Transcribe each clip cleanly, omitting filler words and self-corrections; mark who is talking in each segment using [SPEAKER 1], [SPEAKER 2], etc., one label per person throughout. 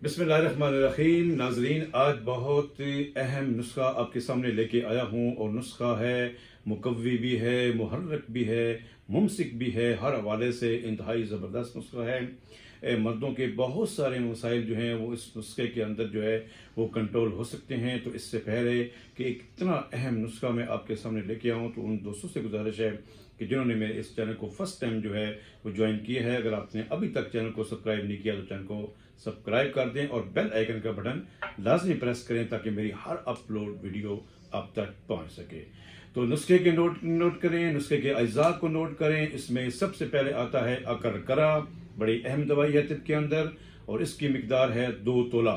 [SPEAKER 1] बिस्मिल्लाहिर्रहमानिर्रहीम। नाजरीन, आज बहुत अहम नुस्खा आपके सामने लेके आया हूँ और नुस्खा है मुकव्वी भी है, मुहर्रक भी है, मुमसिक भी है। हर हवाले से इंतहाई ज़बरदस्त नुस्खा है। मर्दों के बहुत सारे मसाइल जो हैं वो इस नुस्खे के अंदर जो है वो कंट्रोल हो सकते हैं। तो इससे पहले कि एक इतना अहम नुस्खा मैं आपके सामने लेके आऊँ, तो उन दोस्तों से गुजारिश है कि जिन्होंने मेरे इस चैनल को फर्स्ट टाइम जो है वो ज्वाइन किया है, अगर आपने अभी तक चैनल को सब्सक्राइब नहीं किया तो चैनल को सब्सक्राइब कर दें और बेल आइकन का बटन लाजमी प्रेस करें ताकि मेरी हर अपलोड वीडियो आप तक पहुंच सके। तो नुस्खे के नोट करें, नुस्खे के अज्जा को नोट करें। इसमें सबसे पहले आता है अकरकरा, बड़ी अहम दवाई है तिब के अंदर और इसकी मिकदार है 2 तोला।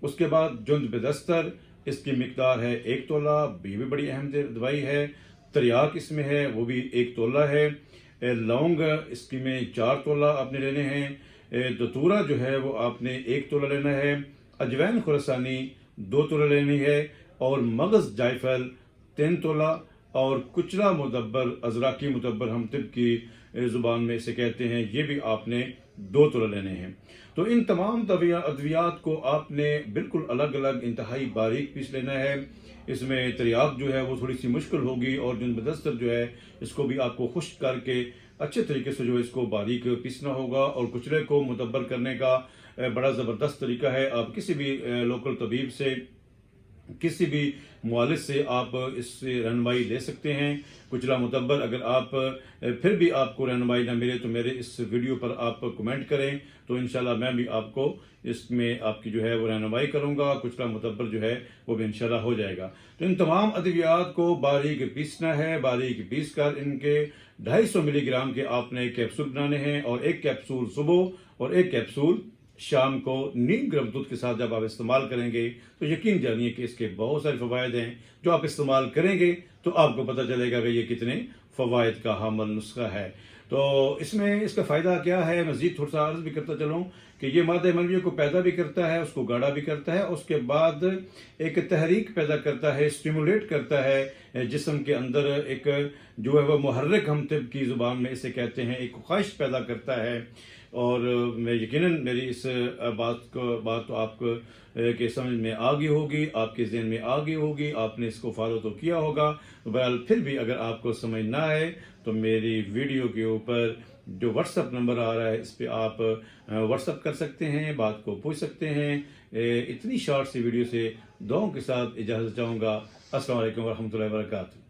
[SPEAKER 1] उसके बाद जुंद बेदस्तर, इसकी मिकदार है 1 तोला, ये भी बड़ी अहम दवाई है। तरियाक इसमें है, वो भी 1 तोला है। लौंग इसकी में 4 तोला आपने लेने हैं। दतूरा जो है वो आपने 1 तोला लेना है। अजवैन खुरसानी 2 तोला लेनी है और मगज जायफल 3 तोला और कुचला मुदब्बर, अजराकी मुदब्बर हम तिब की ज़ुबान में इसे कहते हैं, ये भी आपने 2 तोला लेने हैं। तो इन तमाम अद्वियात को आपने बिल्कुल अलग अलग इंतहाई बारीक पीस लेना है। इसमें तरियाक जो है वो थोड़ी सी मुश्किल होगी और जुन बदस्तर जो है इसको भी आपको खुश्क करके अच्छे तरीके से जो है इसको बारीक पीसना होगा। और कुचले को मुदब्बर करने का बड़ा ज़बरदस्त तरीका है। आप किसी भी लोकल तबीब से, किसी भी मुआलिज से आप इससे रहनुमाई ले सकते हैं। कुचला मुतब्बर अगर आप फिर भी आपको रहनुमाई ना मिले तो मेरे इस वीडियो पर आप कमेंट करें, तो इंशाल्लाह मैं भी आपको इसमें आपकी जो है वो रहनुमाई करूंगा। कुचला मुतब्बर जो है वो भी इंशाल्लाह हो जाएगा। तो इन तमाम अद्वियात को बारीक पीसना है। बारीक पीस कर इनके 250 मिलीग्राम के आपने कैप्सूल बनाने हैं और 1 कैप्सूल सुबह और 1 कैप्सूल शाम को नीम गर्म दूध के साथ जब आप इस्तेमाल करेंगे तो यकीन जानिए कि इसके बहुत सारे फ़वायद हैं। जो आप इस्तेमाल करेंगे तो आपको पता चलेगा कि ये कितने फ़वायद का हामिल नुस्खा है। तो इसमें इसका फ़ायदा क्या है, मज़ीद थोड़ा सा अर्ज़ भी करता चलूँ कि ये मादे मनवी को पैदा भी करता है, उसको गाढ़ा भी करता है, उसके बाद एक तहरीक पैदा करता है, स्टिमुलेट करता है जिस्म के अंदर। एक जो है वह मुहर्रिक हम तिब की ज़ुबान में इसे कहते हैं, एक ख्वाहिश पैदा करता है। और मैं यकीनन मेरी इस बात तो आपको के समझ में आ गई होगी, आपके जहन में आ गई होगी, आपने इसको फॉलो तो किया होगा। बहरहाल फिर भी अगर आपको समझ ना आए तो मेरी वीडियो के ऊपर जो व्हाट्सअप नंबर आ रहा है इस पर आप व्हाट्सअप कर सकते हैं, बात को पूछ सकते हैं। इतनी शॉर्ट सी वीडियो से दुआओं के साथ इजाज़त चाहूँगा। अस्सलाम वालेकुम वरहमतुल्लाहि वबरकातुहू।